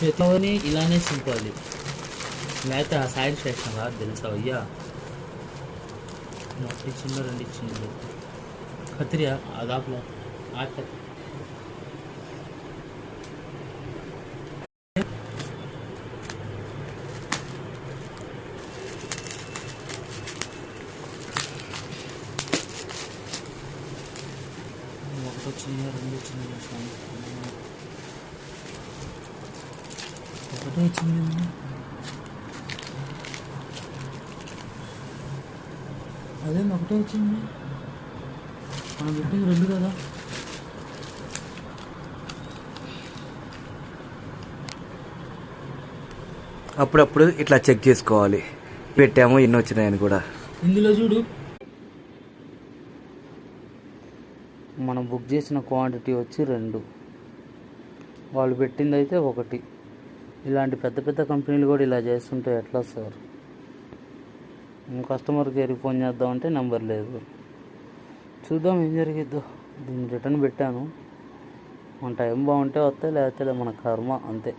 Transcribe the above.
చేతిని ఇలానే సింపాలి, లేకపోతే ఆ సైడ్ సెక్షన్ కాదు తెలుసా అయ్యా. ఒకటి ఇచ్చిందో రెండు ఇచ్చింది కత్తిరియా అదాపులో ఆట. ఒకటి వచ్చింది రెండు వచ్చింది ఒకటే వచ్చింది. అదే ఒకటే వచ్చింది, మనం పెట్టింది రెండు కదా. అప్పుడప్పుడు ఇట్లా చెక్ చేసుకోవాలి, పెట్టాము ఎన్ని వచ్చినాయని కూడా. ఇందులో చూడు, మనం బుక్ చేసిన క్వాంటిటీ వచ్చి 2, వాళ్ళు పెట్టింది అయితే 1. ఇలాంటి పెద్ద పెద్ద కంపెనీలు కూడా ఇలా చేస్తుంటే ఎట్లా సార్? కస్టమర్ కేర్కి ఫోన్ చేద్దామంటే నెంబర్ లేదు. చూద్దాం ఏం జరిగిద్దో. దీన్ని రిటర్న్ పెట్టాను, మన టైం బాగుంటే వస్తాయి, లేకపోతే మన కర్మ అంతే.